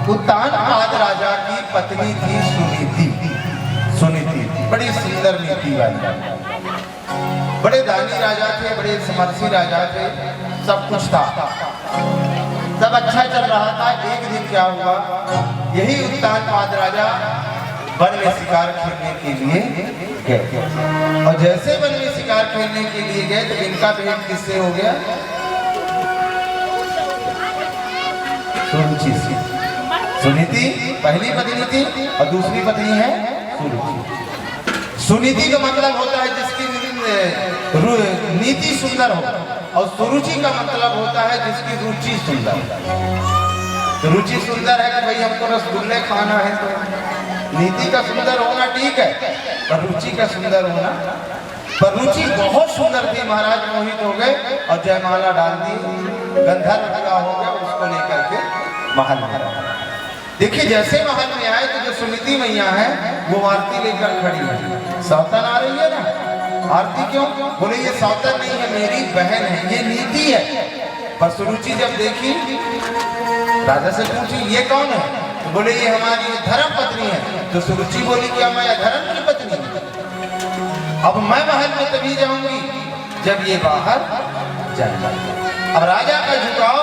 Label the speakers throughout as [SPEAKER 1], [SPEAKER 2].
[SPEAKER 1] उत्तानपाद राजा की पत्नी थी सुनीति। सुनीति बड़ी सुंदर नीति वाली, बड़े दानी राजा थे, बड़े समर्थी राजा थे, सब कुछ था, सब अच्छा चल रहा था। एक दिन क्या हुआ, यही उत्तानपाद राजा वन में शिकार खेलने के लिए गए, और जैसे वन में शिकार खेलने के लिए गए तो इनका भेंट किससे हो गया? सुरुचि से। सुनीति पहली पत्नी थी और दूसरी पत्नी है सुरुचि। सुनीति का मतलब होता है जिसकी नीति सुंदर हो, और सुरुचि का मतलब होता है जिसकी रुचि सुंदर। तो रुचि सुंदर है कि भाई हमको रसगुल्ले खाना है, तो नीति का सुंदर होना ठीक है, पर रुचि का सुंदर होना। पर रुचि बहुत सुंदर थी, महाराज मोहित हो गए और जयमाला डाल दी, गंधर्व विवाह हो गया, उसको लेकर के महल में। देखिए जैसे महल में आए तो जो सुनीति मैया है वो आरती लेकर खड़ी है। सौतन आ रही है ना, आरती क्यों? बोले ये सौतन नहीं है, मेरी बहन है, ये नीति है। पर सुरुचि जब देखी, राजा से पूछी ये कौन है, तो बोले ये हमारी धर्म पत्नी है। तो सुरुचि बोली क्या मैं धर्म की पत्नी हूँ? अब मैं महल में तभी जाऊंगी जब ये बाहर जाए। अब राजा का झुकाव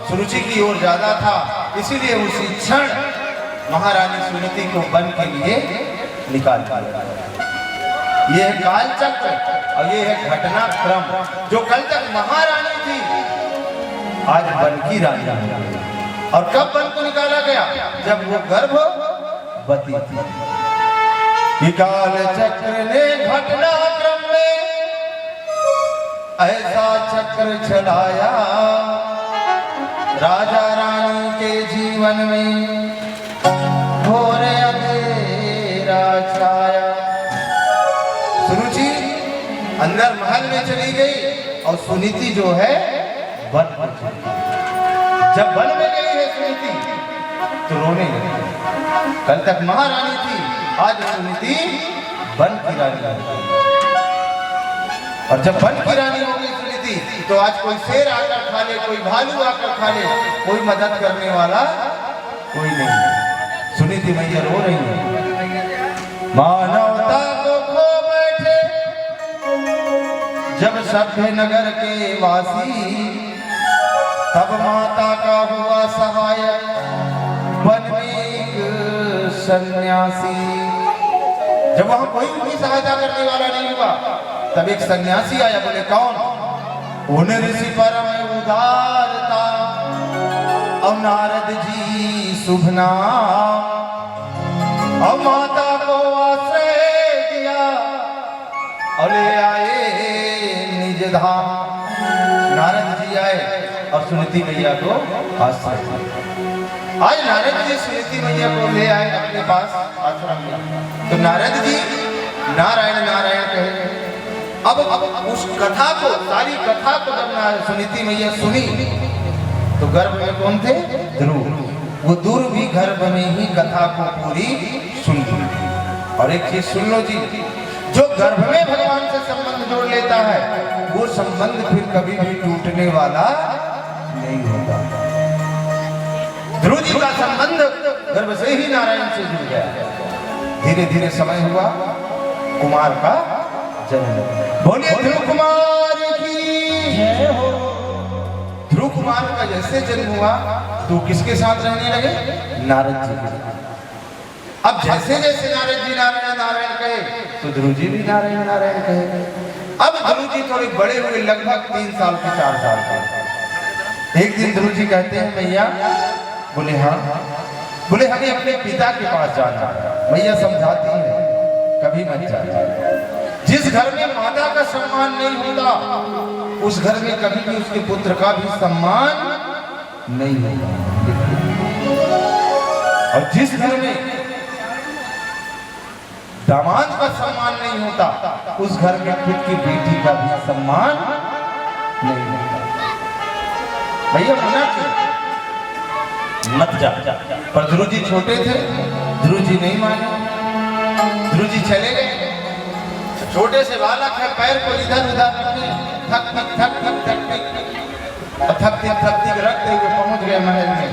[SPEAKER 1] सुरुचि की ओर ज्यादा था, इसीलिए उसी क्षण महारानी सुनीति को वन के लिए निकाल दिया। ये है काल चक्र और ये है घटनाक्रम। जो कल तक महारानी थी आज वन की रानी है। और कब वन को निकाला गया? जब वो गर्भवती थी। कि काल चक्र ने घटनाक्रम में ऐसा चक्र चलाया, राजा रानी के जीवन में घोर अंधेरा छाया। सुरुचि अंदर महल में चली गई और सुनीति जो है वन में चली गई। जब वन में गई है सुनीति तो रोने लगी। कल तक महारानी थी, आज सुनीति वन की रानी हो गई। और जब वन की रानी हो गई सुनीति तो आज कोई शेर आकर खा ले, कोई भालू आकर खा ले, कोई मदद करने वाला कोई नहीं। सुनीति मैया रो रही है। मानवता को खो बैठे जब सभ्य नगर के वासी, तब माता का हुआ सहायक वन में एक सन्यासी। जब वहां कोई उनकी सहायता करने वाला नहीं हुआ तब एक सन्यासी आया। बोले कौन? उन ऋषि परम उदारता और नारद जी शुभ नाम, और माता को आश्रय दिया और ले आए निज धाम। नारद जी आए और सुनीति मैया को आश्रय दिया। आज नारद जी सुनीति मैया को ले आए अपने पास आश्रम में। तो नारद जी नारायण नारायण कहे। अब उस कथा को, सारी कथा को जब सुनीति मैया सुनी तो गर्भ में कौन थे? ध्रुव। वो ध्रुव भी गर्भ में ही कथा को पूरी सुन ली। और एक चीज सुन लो जी, जो गर्भ में भगवान से संबंध जोड़ लेता है वो संबंध फिर कभी भी टूटने वाला नहीं होता। ध्रुव जी का संबंध गर्भ से ही नारायण से जुड़ गया। धीरे धीरे समय हुआ, कुमार का जन्म। बोलिए ध्रुव कुमार की जय हो। ध्रुव कुमार का जैसे जन्म हुआ तो किसके साथ रहने लगे? नारद जी के साथ। अब जैसे जैसे नारद जी नारायण नारायण कहे तो ध्रुव जी भी नारायण नारायण कहे। अब ध्रुव जी थोड़े बड़े हुए, लगभग 3 साल के 4 साल के। एक दिन ध्रुव जी कहते हैं मैया, बोले हाँ। बोले हमें अपने पिता के पास जाना है। मैया समझाती है कभी मत जाना। जिस घर में माता का सम्मान नहीं होता उस घर में कभी भी उसके पुत्र का भी सम्मान नहीं होगा। और जिस घर में दामाद का सम्मान नहीं होता उस घर में खुद की बेटी का भी सम्मान नहीं होता। भैया मना क्यों? मत जा। पर ध्रुव जी छोटे थे, ध्रुव जी नहीं माने। ध्रुव जी चले गए। छोटे से बालक है, पैर को इधर उधर रखते, थक थक थक थक थक थक थकते थकते रखते हुए पहुंच गए महल में।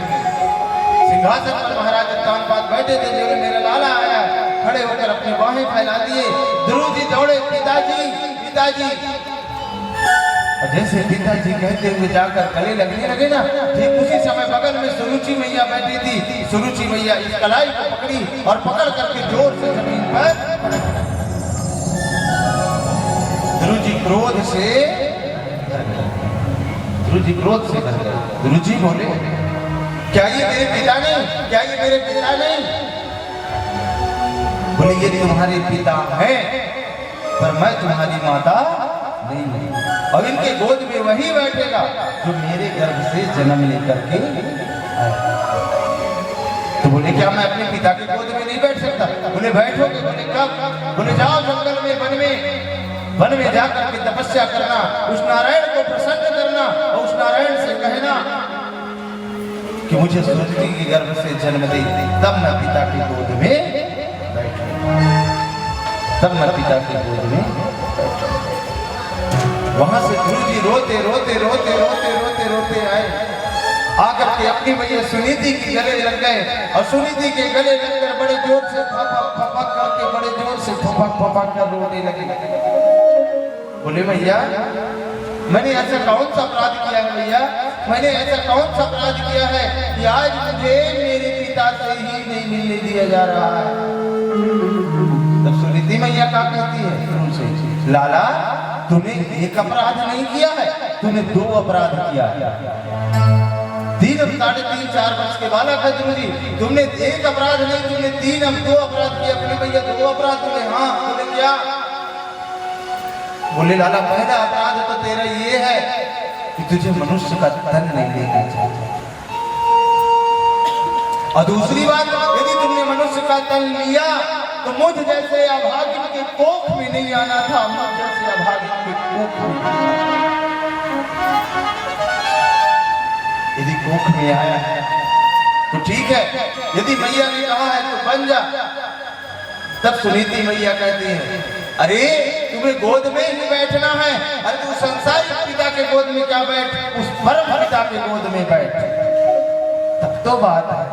[SPEAKER 1] सिंहासन पर महाराज उत्तानपाद बैठे थे। जो मेरा लाला आया, खड़े होकर अपनी बाहें फैला दिए। ध्रुव जी दौड़े, पिताजी पिताजी। और जैसे पिताजी कहते हुए जाकर गले लगने लगे ना, ठीक उसी समय बगल में सुरुचि मैया बैठी थी। सुरुचि मैया इस कलाई को पकड़ी और पकड़ करके जोर से जमीन पर। ध्रुव जी क्रोध से भर गए। ध्रुव जी बोले, क्या ये मेरे पिता नहीं? क्या ये मेरे पिता नहीं? बोले, ये तुम्हारे पिता हैं, पर मैं तुम्हारी माता नहीं हूं। और इनके गोद में वही बैठेगा जो मेरे गर्भ से जन्म लेकर के आया। तो बोले, क्या मैं अपने पिता के गोद में नहीं बैठ सकता? बोले, बैठोगे। बोले, कब? बोले, जाओ जंगल में, वन में जाकर के तपस्या करना, उस नारायण को प्रसन्न करना और उस नारायण से कहना कि मुझे सुरुचि के गर्भ से जन्म दे, तब मैं पिता की गोद में बैठूंगा, तब मैं पिता की गोद में बैठूंगा। वहां से ध्रुव जी रोते रोते रोते रोते रोते रोते आए। आकर के अपनी मैया सुनीति के गले लग गए और सुनीति के गले लगकर बड़े जोर से फपक करके बड़े जोर से फपक कर रोने लगे। बोले, मैया मैंने ऐसा कौन सा अपराध किया है? मैया मैंने ऐसा कौन सा अपराध किया है कि आज मुझे मेरे पिता से ही नहीं मिलने दिया जा रहा है? तब सुनीति मैया क्या कहती है उनसे, लाला तूने एक अपराध नहीं किया है, तूने 2 अपराध किया है। 3 साढ़े 3-4 वर्ष के बालक है ध्रुव जी, तुमने एक अपराध नहीं, तुमने 2 अपराध किया। बोले, भैया 2 अपराध? बोले, हाँ। बोले, क्या? बोले, लाला पहला अपराध तो तेरा ये है कि तुझे मनुष्य का तन नहीं लेना चाहिए, और दूसरी बात, यदि तुमने मनुष्य का तन लिया तो मुझ जैसे अभागिन के कोख में नहीं आना था, मुझ जैसे अभागिन के कोख में। यदि कोख में आया है तो ठीक है, यदि मैया ने कहा है तो बन जा। तब सुनीति मैया कहती है, अरे तुम्हें गोद में ही बैठना है, अरे तू संसारिक पिता के गोद में क्या बैठ, उस परम पिता के गोद में बैठ, तब तो बात है।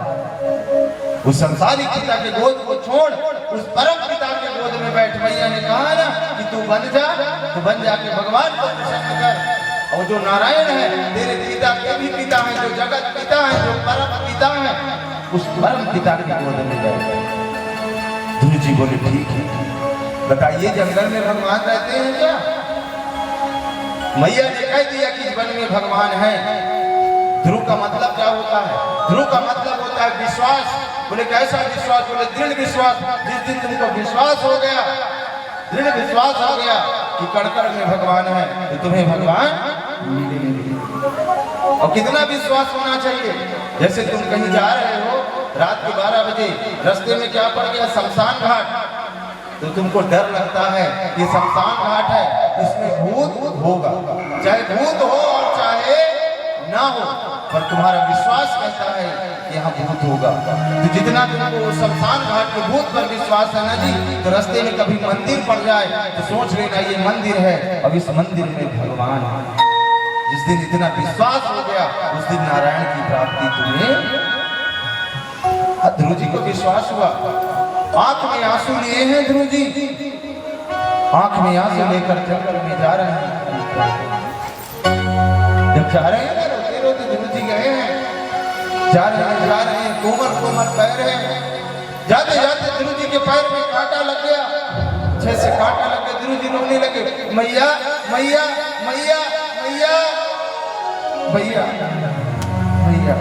[SPEAKER 1] उस संसारिक पिता के गोद को छोड़ उस परम पिता के गोद में बैठ। मैया ने कहा ना कि तू बन जा, तो बन जाके भगवान को प्रसन्न कर। और जो नारायण है, तेरे पिता के भी पिता है, जो जगत पिता है, जो परम पिता है, उस परम पिता के गोद में बैठ। ध्रुव जी बोले, ठीक है, बताइए जंगल में भगवान रहते हैं क्या? मैया ने कह दिया कि वन में भगवान है। ध्रुव का मतलब क्या होता है? ध्रुव का मतलब होता है विश्वास। बोले, कैसा विश्वास? बोले, दृढ़ विश्वास। जिस दिन तुमको विश्वास हो गया, दृढ़ विश्वास हो गया कि कड़कड़ में भगवान है, तो तुम्हें भगवान मिलेंगे। और कितना विश्वास होना चाहिए? जैसे तुम कहीं जा रहे हो, रात के 12 बजे रास्ते में क्या पड़ गया? शमशान घाट। तो तुमको डर लगता है कि शमशान घाट है, इसमें भूत होगा, चाहे भूत हो और चाहे ना हो, पर तुम्हारा विश्वास कहता है कि यहाँ भूत होगा। तो जितना तुमको शमशान घाट के भूत पर विश्वास है ना जी, तो रास्ते में कभी मंदिर पड़ जाए तो सोच लेना ये मंदिर है, अब इस मंदिर में भगवान है। जिस दिन इतना विश्वास हो गया, उस दिन नारायण की प्राप्ति तुम्हें। ध्रुव जी को विश्वास हुआ, आंख में आंसू लिए हैं ध्रुव जी, आंख में आंसू लेकर जंगल में जा रहे हैं। जब जा रहे हैं रोते रोते ध्रुव जी गए हैं, जा रहे हैं, कोमल कोमल पैर है। जाते जाते ध्रुव जी के पैर में कांटा लग गया, जैसे कांटा लग गया ध्रुव जी रोने लगे, मैया मैया मैया मैया मैया मैया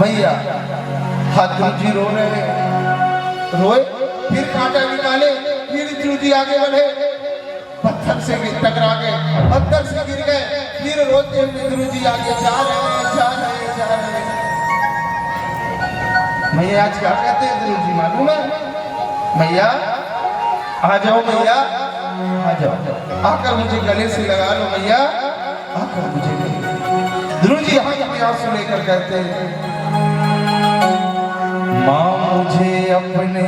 [SPEAKER 1] मैया। हाथ ध्रुव जी रो रहे हैं, रोए, फिर कांटा निकाले, फिर ध्रुव जी आगे बढ़े, पत्थर से टकरा गए, पत्थर से गिर गए, फिर रोते हुए ध्रुव जी आगे जा रहे हैं, जा रहे हैं, जा रहे हैं। मैया आज क्या कहते हैं ध्रुव जी मालूम है? मैया आ जाओ, मैया आ जाओ, आकर मुझे गले से लगा लो मैया, आकर मुझे गले। ध्रुव जी हाथ में आंसू लेकर कहते हैं, माँ मुझे अपने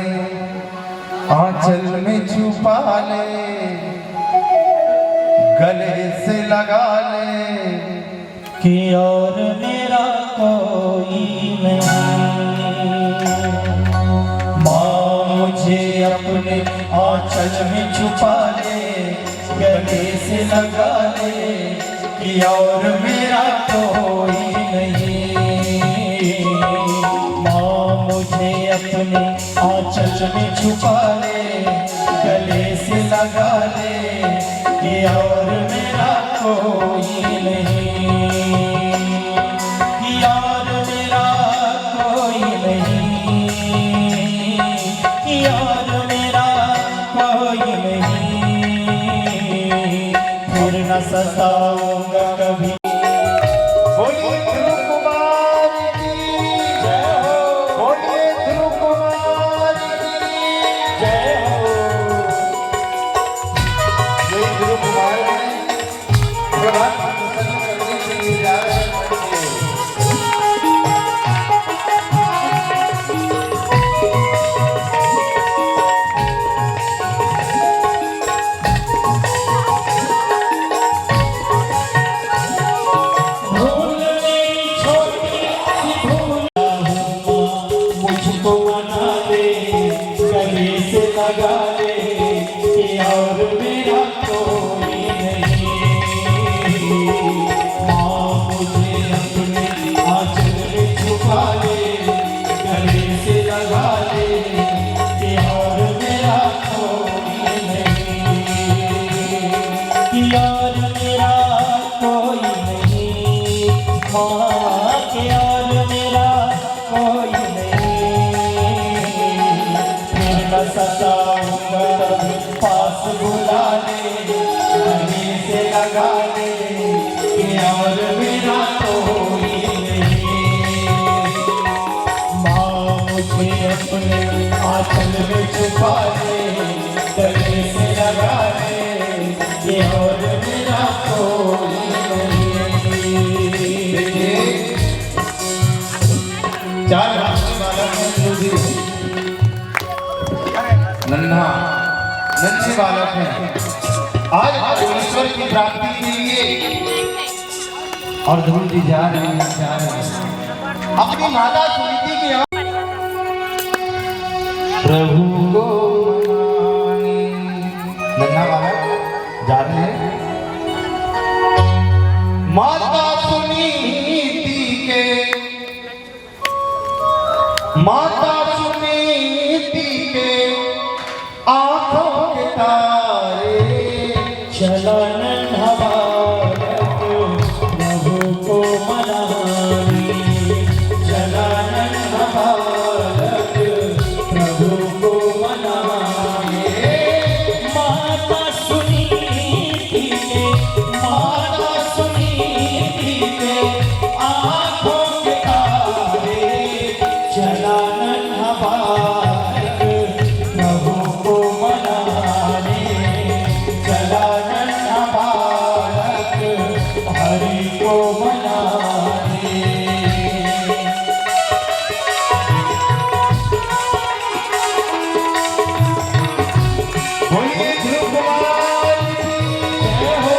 [SPEAKER 1] आंचल में छुपा ले, गले से लगा ले,
[SPEAKER 2] कि और मेरा कोई नहीं। माँ मुझे अपने आंचल में छुपा ले, गले से लगा ले कि और मेरा कोई नहीं। माँ मुझे अपने आंचल में छुपा ले, गले से लगा ले कि और मेरा कोई नहीं, कि और मेरा कोई नहीं, कि और मेरा कोई नहीं। फिर न सताऊंगा कभी।
[SPEAKER 1] बोलिए ध्रुव कुमार की जय हो, बोलिए ध्रुव कुमार की
[SPEAKER 2] जय हो।
[SPEAKER 1] ये ध्रुव कुमार हैं, प्रभात प्रसन्न करने के लिए जा रहे हैं मंच से।
[SPEAKER 2] भूल मेरी छोटी सी भूल मुझको मना ले, गले से लगा ले कि और मेरा कोई नहीं। माँ मुझे अपने आंचल में छुपा ले, गले से लगा ले कि और मेरा कोई नहीं, कि और मेरा कोई नहीं। माँ के और मेरा कोई नहीं। फिर न सताऊंगा कभी, पास बुला ले, गले से लगा ले कि और मेरा कोई नहीं। माँ मुझे अपने आंचल में छुपा ले, गले से लगा ले कि और मेरा कोई नहीं।
[SPEAKER 1] देखिए, चार भाषी बालक हैं ध्रुव जी, नन्हा नन्हे बालक हैं। आज परमेश्वर की प्राप्ति के लिए और ध्रुव जी जा रहे हैं अपनी माता सुनीति के यहाँ प्रभु को मनाने। नन्हा बालक जा रहे हैं माता सुनीति के, माता सुनीति के आंखों के तारे।
[SPEAKER 2] चला नन्हा बालक प्रभु को मनाने, चला नन्हा बालक प्रभु को मनाने। माता सुनीति के, माता सुनीति के आंखों के तारे। चला नन्हा बालक प्रभु को मनाने, चला नन्हा बालक हरि को मनाने।
[SPEAKER 1] बोलिए ध्रुव कुमार की जय हो।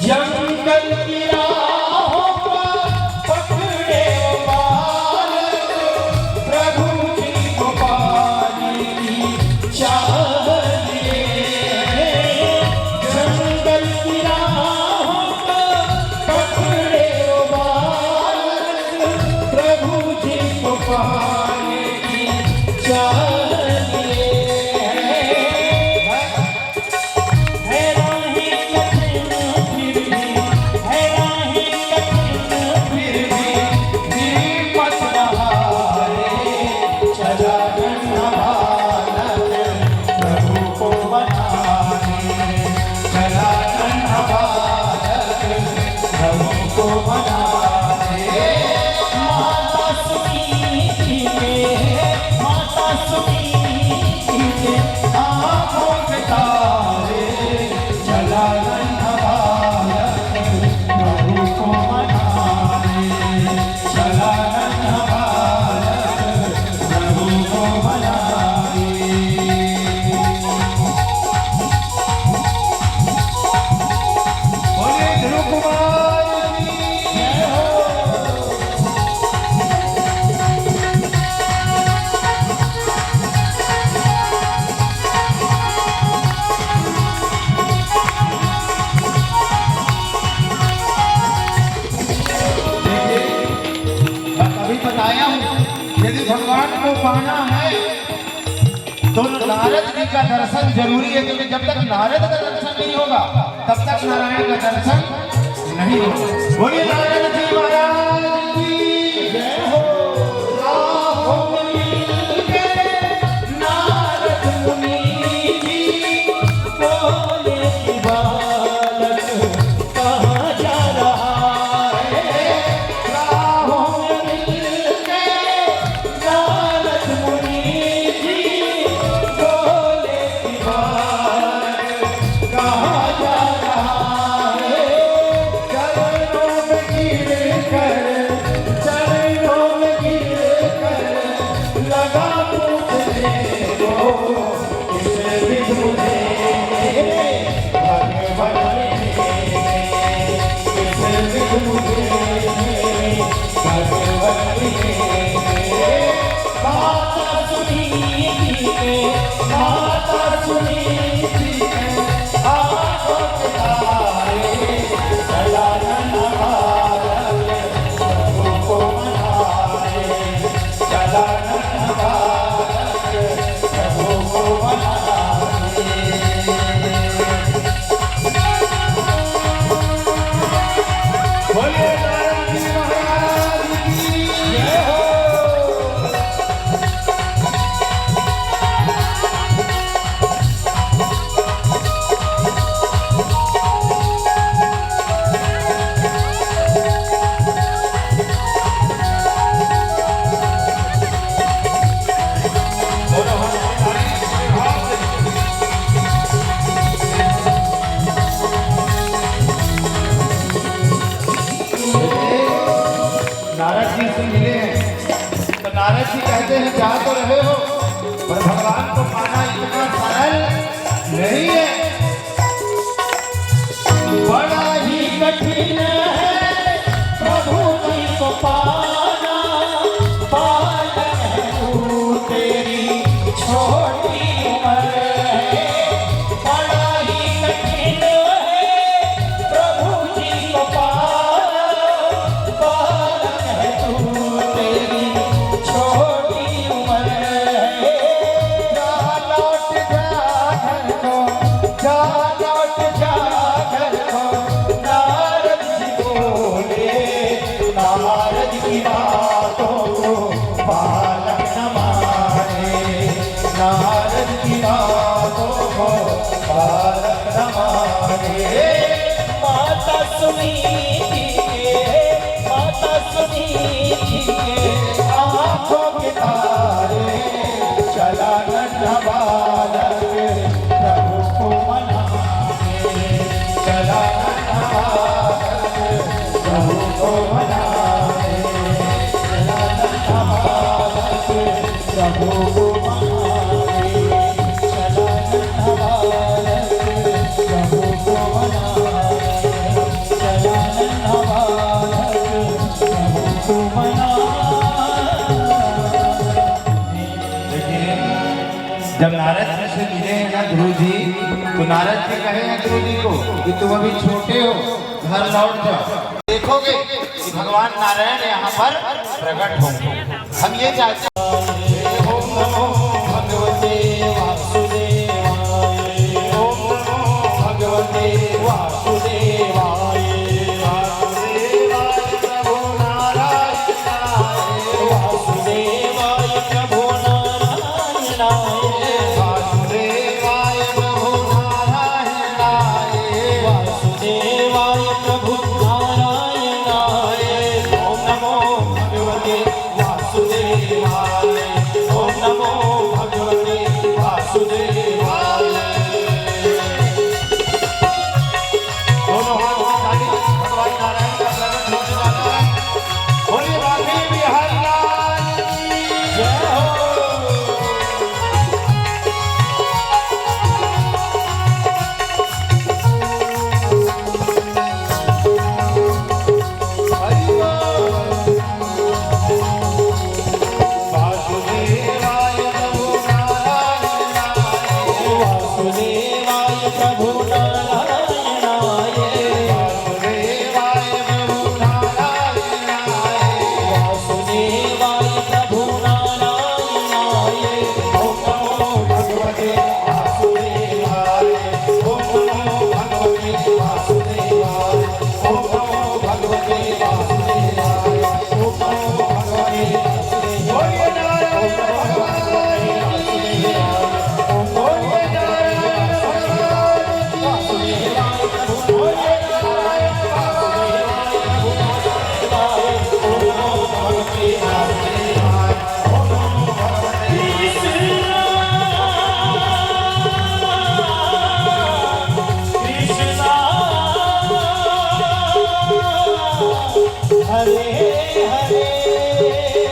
[SPEAKER 2] जंगल की राहों पर पकड़े वो बालक, प्रभु जी को पाने की चाह लिए। जंगल की राहों पर पकड़े वो बालक, प्रभु जी को पाने की चाह लिए। है राहें कठिन फिर भी, है राहें कठिन फिर भी हिम्मत न हारे। चला नन्हा बालक प्रभु को मनाने, चला नन्हा बालक प्रभु को मनाने। माता
[SPEAKER 1] अभी बताया हूँ, यदि भगवान को पाना है तो नारद जी का दर्शन जरूरी है, क्योंकि जब तक नारद का दर्शन नहीं होगा तब तक नारायण का दर्शन नहीं होगा। बोलिए नारद जी महाराज की जय हो। राहों मिलके नारद मुनि जी बोले कि बालक कहाँ जा रहा है। राहों मिलके नारद मुनि जी बोले कि बालक कहाँ जा रहा है। चरणों में गिरकर लगा पूछने को किसे भी मुझे भगवान किसे भी मुझे भगवान माता सुनी के माता सुनी के आँखों के तारे चला प्रभु को मनाए चला प्रभु को मनाए। बोलिए नारद जी महाराज की जय हो। नारद जी से मिले हैं तो नारद जी कहते हैं जा तो रहे हो पर भगवान को पाना इतना सरल नहीं है, बड़ा ही कठिन है प्रभु जी को पाना। बालक है तू तेरी छोटी उम्र है, बड़ा ही कठिन है प्रभु जी को पाना। बालक है तू तेरी छोटी उम्र है। जा लौट जा घर को, जा लौट जा घर को। नारद जी बोले नारद की बातों को बालक न माने। नारद की बातों को बालक न माने। माता सुनी के माता सुनी के आँखों के तारे चला नन्हा बालक प्रभु को मनाने। चला नन्हा बालक प्रभु को मनाने। चला नन्हा बालक प्रभु को मनाने। चला नन्हा बालक प्रभु को मनाने। चला नन्हा बालक प्रभु को मनाने। देखिए, जब नारद जी से मिले हैं ना ध्रुव जी, तो नारद जी कहे हैं ध्रुव जी को कि तुम अभी छोटे हो, घर लौट जाओ। देखोगे कि भगवान नारायण यहाँ पर प्रकट होंगे। हम ये चाहते हैं। ओम नमो भगवते वासुदेवाय। ओम नमो भगवते वासुदेवाय। वासुदेवाय प्रभु नारायणाय। वासुदेवाय प्रभु नारायणाय। वासुदेवाय प्रभु नारायणाय। वासुदेवाय प्रभु नारायणाय। ओम नमो भगवते वासुदेवाय।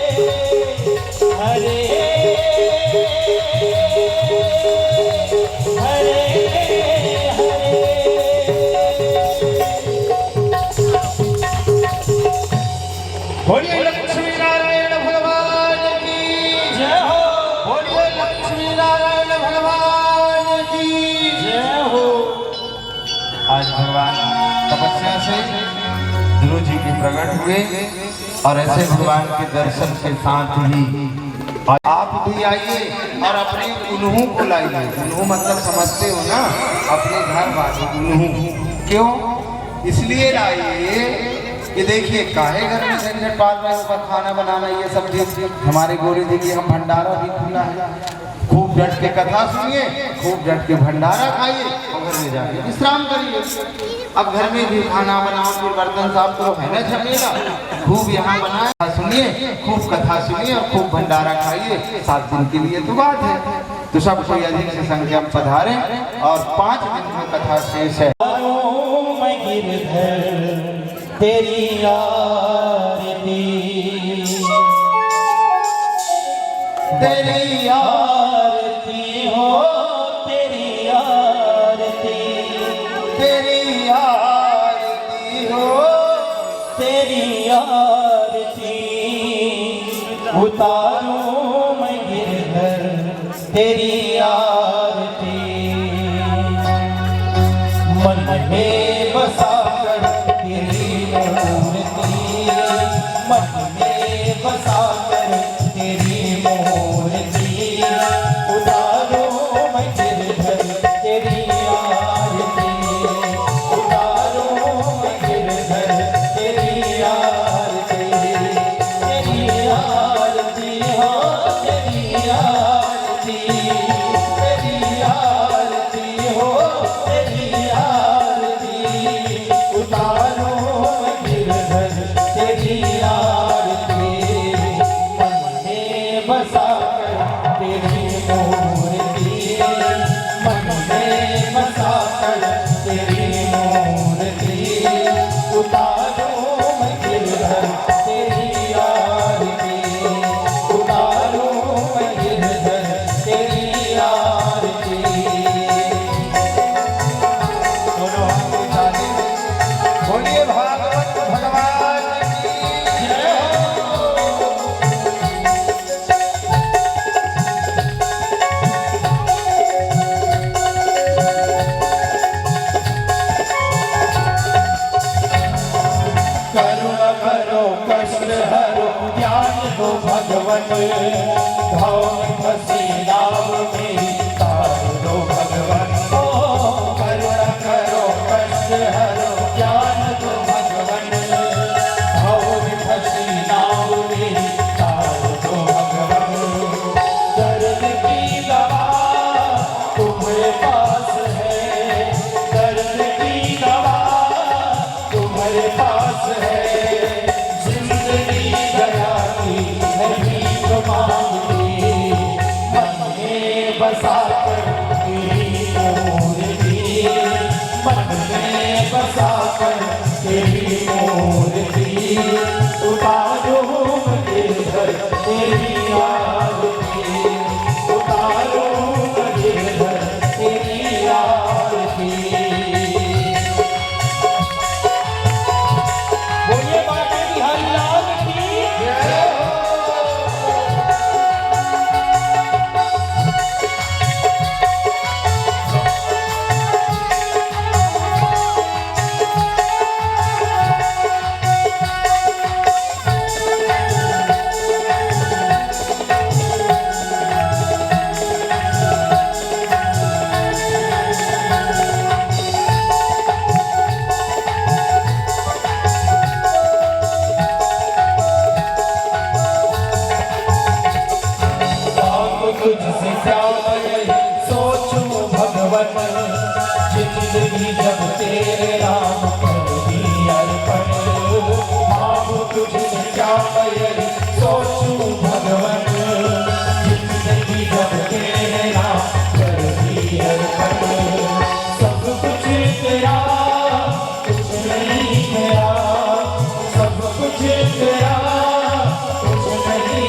[SPEAKER 2] हरे हरे हरे।
[SPEAKER 1] बोलिए लक्ष्मी नारायण भगवान की
[SPEAKER 2] जय हो।
[SPEAKER 1] बोलिए लक्ष्मी नारायण भगवान की
[SPEAKER 2] जय हो।
[SPEAKER 1] आज भगवान तपस्या से ध्रुव जी के प्रकट हुए और ऐसे भगवान के दर्शन के साथ ही आप भी आइए और अपने उन्हों को लाइए। उन्हों मतलब समझते हो ना, अपने घर वाले उन्हों। क्यों इसलिए लाइए कि देखिए काहे घर में झंझट पाल रहे हो, खाना बनाना ये सब चीज। हमारे गोरे जी की हम भंडारा भी खुला है, खूब डट के कथा सुनिए, खूब डट के भंडारा खाइए और घर में जाके विश्राम करिए। अब घर में भी खाना बनाओ, फिर बर्तन साफ करो, है ना झमेला। खूब यहाँ बनाए सुनिए, खूब कथा सुनिए और खूब भंडारा खाइए। 7 दिन के लिए तो बात है, तो सब कोई अधिक से संख्या में पधारे और 5 दिन में कथा शेष है।
[SPEAKER 2] मैं गिरधर तेरी आरती, तेरी आरती हो, तेरी आरती,
[SPEAKER 1] तेरी आरती हो,
[SPEAKER 2] तेरी आरती उतारूं मैं गिरधर तेरी आरती। मन में बसा कर तेरी मूर्ति, मन में बसा कर तेरी मूर्ति उतारूं मैं गिरधर तेरी आरती, उतारूं मैं गिरधर तेरी आरती, तेरी आरती हो, तेरी आरती, तेरी आरती हो, तेरी आरती उतारूं मैं गिरधर तेरी आरती। मन में बसा कर तेरी मूर्ति, मन में बसा कर तेरी मूर्ति उतारूं मैं गिरधर तेरी आरती, उतारूं मैं गिरधर तेरी आरती।
[SPEAKER 1] दोनों हाथ उठा दें। बोलिए भागवत भगवान की
[SPEAKER 2] जय हो। करुणा करो कष्ट हरो ज्ञान दो भगवन, भाव में फंसी नाव मेरी तार दो भगवन। ओ करुणा करो कष्ट हरो ज्ञान दो भगवन, भाव में फंसी नाव मेरी तार दो भगवन। दर्द की दवा तुम्हारे पास है, दर्द की दवा तुम्हारे पास है। जिंदगी दया की नहीं तो मांगती, मन में बसा कर तेरी मूर्ति, मन में बसा कर तेरी मूर्ति उतारूं मैं गिरधर तेरी आरती, उतारूं मैं गिरधर तेरी आरती। बोलिए बाबा बिहारी लाल की जय हो। तुझसे प्यार यही सोचूं भगवन, जिंदगी जब तेरे नाम पर दी अर्पण। मांगू तुझसे प्यार यही सोचूं भगवन, जिंदगी जब तेरे नाम पर दी अर्पण। सब कुछ तेरा कुछ नहीं तेरा, सब कुछ तेरा कुछ नहीं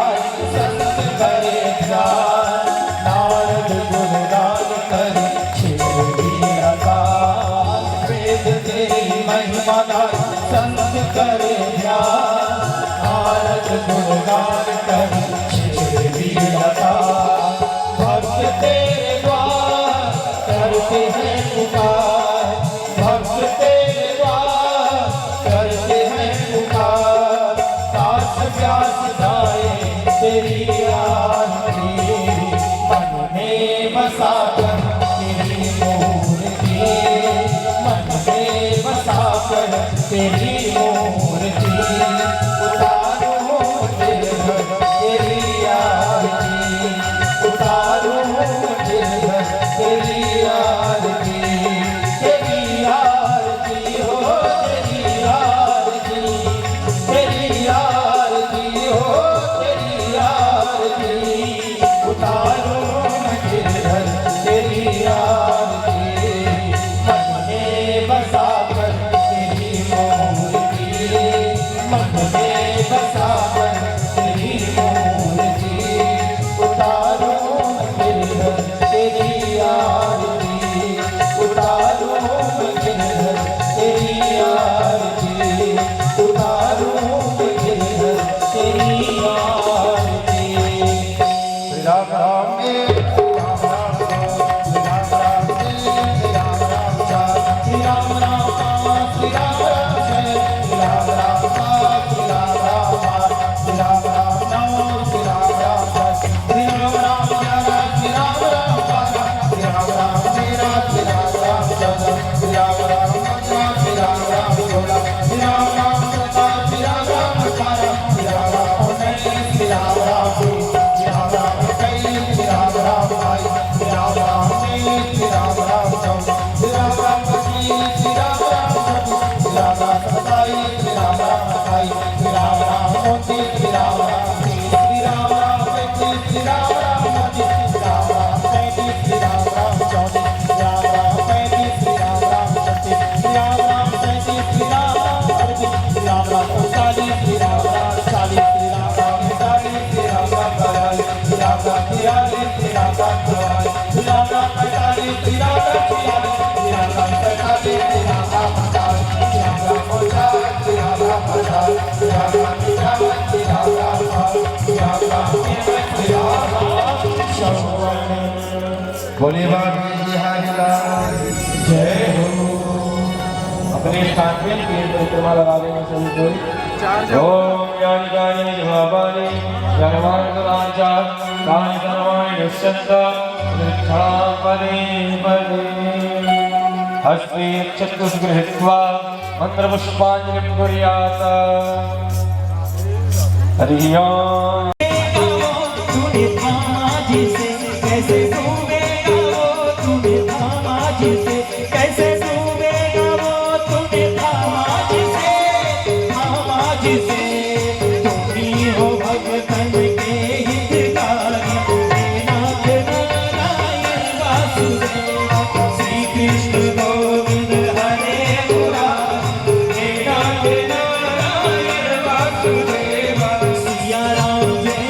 [SPEAKER 2] गाय संत करे ध्यान नारद गुणगान करे छेड़ी अकाल वेद तेरी महिमा गाय संत करे ध्यान नारद गुणगान करे छेड़ी अकाल भक्त तेरे द्वार करते हैं पुकार भक्त तेरे द्वार करते हैं पुकार दास प्यास गाए तेरी आरती मन में बसा कर तेरी मूर्ति मन में बसा कर तेरी मूर्ति उतारो तेरे घर तेरी आरती उतारो तेरे घर तेरी आरती तेरी आरती हो तेरी आरती तेरी आरती हो तेरी आरती उतारो तेरे घर तेरी आरती मन में बसा कर तेरी मूर्ति मन में बसा कर तेरी मूर्ति उतारो तेरे घर तेरी आरती उतारो तेरे घर तेरी आरती उतारो तेरे घर तेरी आरती
[SPEAKER 1] श्री राम राम
[SPEAKER 2] श्री राम राम श्री राम राम जय श्री राम राम श्री राम राम श्री राम राम नमो श्री राम राम जय श्री राम राम श्री राम राम श्री राम राम मेरा श्री राम राम जय श्री राम राम श्री राम राम भोला श्री राम राम सदा श्री राम राम तारा श्री राम राम नहीं श्री राम राम श्री राम राम कई श्री राम राम भाई श्री राम राम नहीं श्री राम राम श्री राम राम श्री राम राम श्री राम राम सताई श्री राम राम भाई श्री राम राम मोती श्री राम राम श्री राम राम श्री राम राम मोती श्री राम राम श्री राम राम चौधरी श्री राम राम श्री राम राम सती श्री राम राम श्री राम राम अरबी श्री राम राम उतारी श्री राम राम चाली श्री राम राम उतारी श्री राम राम कराई श्री राम राम तिराली श्री राम राम कराई श्री राम राम उतारी श्री राम राम तिराली श्री राम राम कराई श्री राम राम उतारी श्री राम राम उतारी श्री राम राम उतारी श्री राम राम तिराली श्री राम राम कराई श्री राम राम श्री राम राम शरण
[SPEAKER 1] बोले बाबा बिहारी लाल
[SPEAKER 2] जय हो अपने साथी की परिक्रमा लगा देंगे सभी कोई ओम ज्ञानी ज्ञानी जवाबानी ज्ञानवान कलांचा कानि सर्वाणि दुष्यंत वृक्षा पदे पदे हस्ते चतुष गृहीत्वा मंत्रपुष्पांजलिं कुर्यात् हरि ओम
[SPEAKER 3] तूने थामा जिसे कैसे डूबेगा वो तूने थामा जिसे कैसे डूबेगा वो तूने थामा जिसे तुम ही हो भगतन के हितकारी हे नाथ नारायण वासुदेव श्री कृष्ण गोविंद हरे मुरारी हे नाथ नारायण वासुदेव सिया राम जय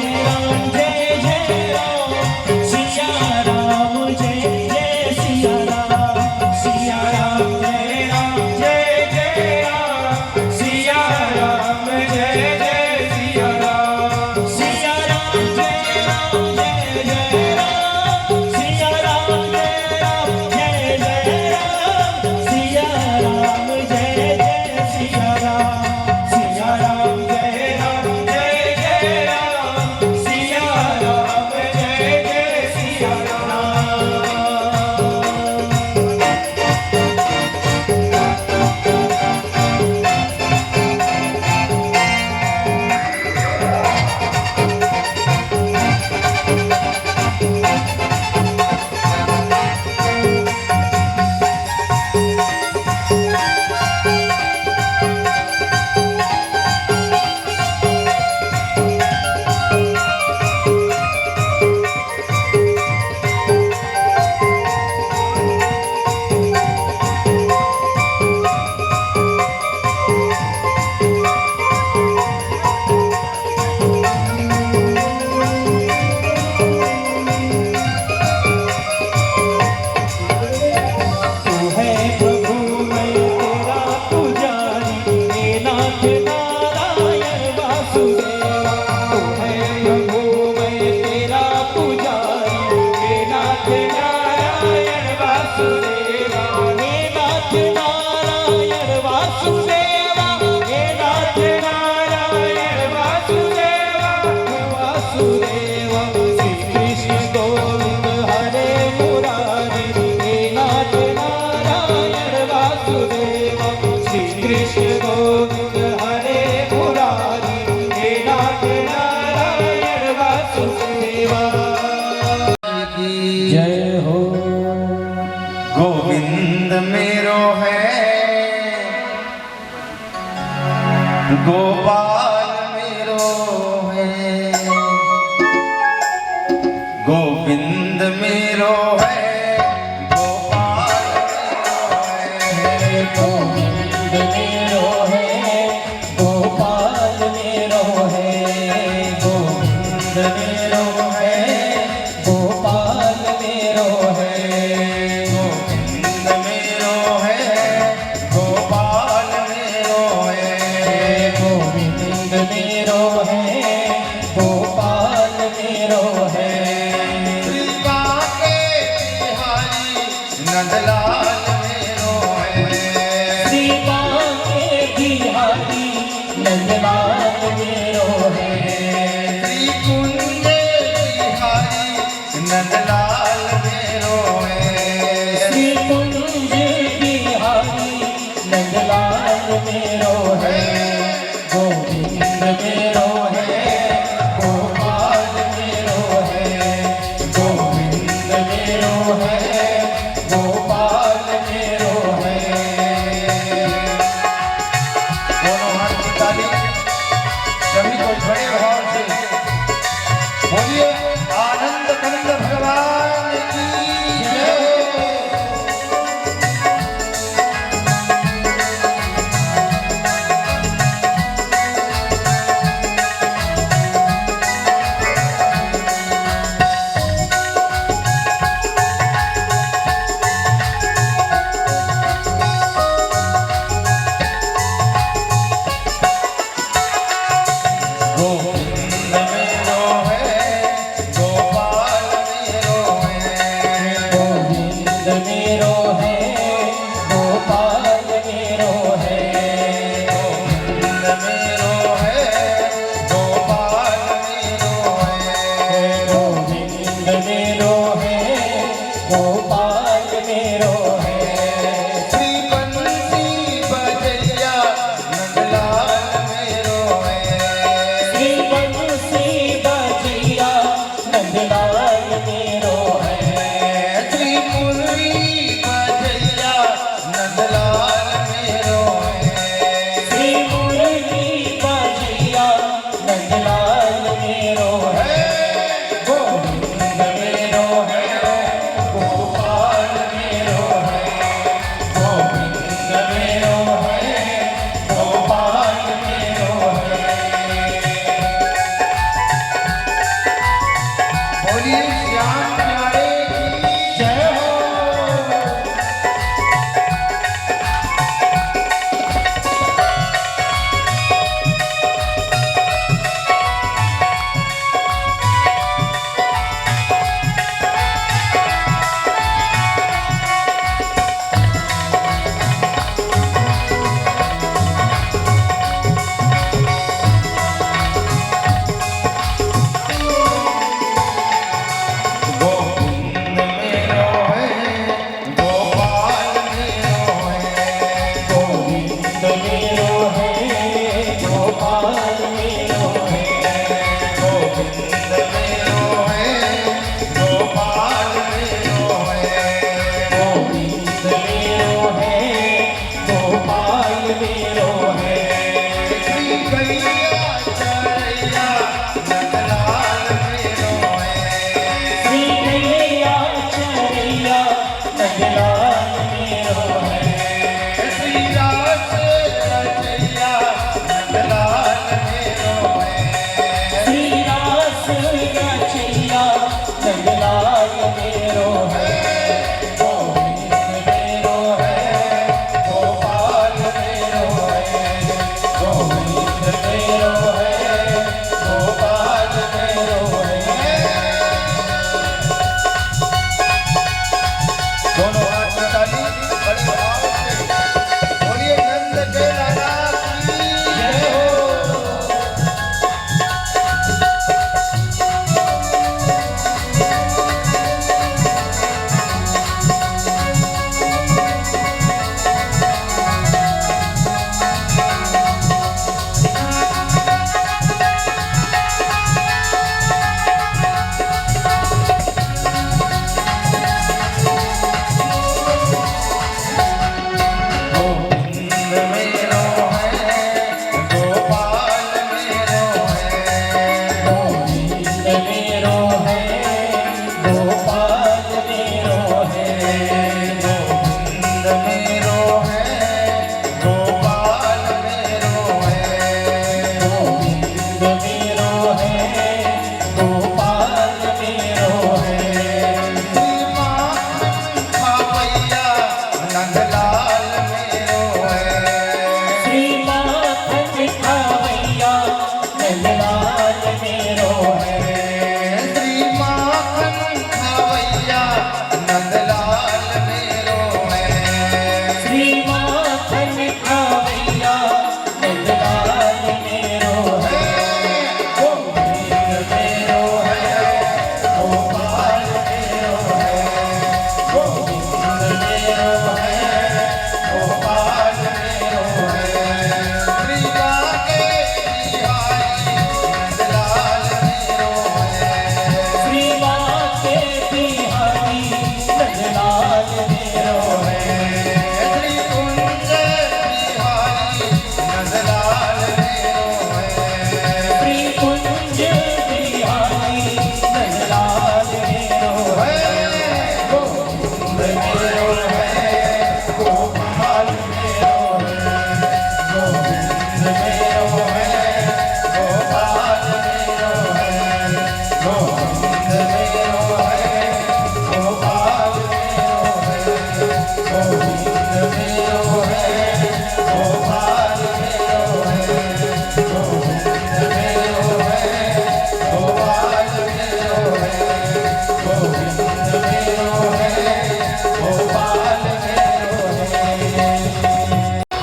[SPEAKER 3] श्री कृष्ण गोविंद हरे मुरारी हे नाथ नारायण वासुदेव श्री कृष्ण गोविंद हरे मुरारी हे नाथ नारायण वासुदेव
[SPEAKER 1] की
[SPEAKER 3] जय हो
[SPEAKER 1] गोविंद मेरो है गोपाल मेरो है गोविंद मेरो है गोपाल मेरो है
[SPEAKER 3] गोविंद मेरो है गोपाल मेरो है गोविंद मेरो है गोपाल मेरो है
[SPEAKER 1] गोविंद मेरो है गोपाल मेरो है
[SPEAKER 3] श्री काके बिहारी नंदलाल मेरो है
[SPEAKER 1] श्री कुंजे बिहारी नंदलाल मेरो है
[SPEAKER 3] श्री कुंज बिहारी नंदलाल मेरो है गोविंद मेरो है गोपाल मेरो है गोविंद मेरो है गोपाल मेरो है
[SPEAKER 1] दोनों हाथ की ताली सभी को बड़े भाव से बोलिए आनंद कंद भगवान की जय। गोविंद मेरो है गोपाल मेरो है
[SPEAKER 3] गोविंद मेरो है गोपाल मेरो है
[SPEAKER 1] गोविंद मेरो है गोपाल मेरो है
[SPEAKER 3] गोविंद मेरो है गोपाल मेरो है
[SPEAKER 1] श्री बंसी बजैया नंदलाल मेरो है
[SPEAKER 3] श्री बंसी बजिया नंदलाल मेरो है
[SPEAKER 1] श्री मुरली बजैया नंदलाल मेरो है
[SPEAKER 3] श्री मुरली बजिया नंदलाल मेरो है गोविंद मेरो है गोपाल मेरो है गोविंद मेरो है गोपाल मेरो है
[SPEAKER 1] बोलिए श्याम प्यारे की जय हो।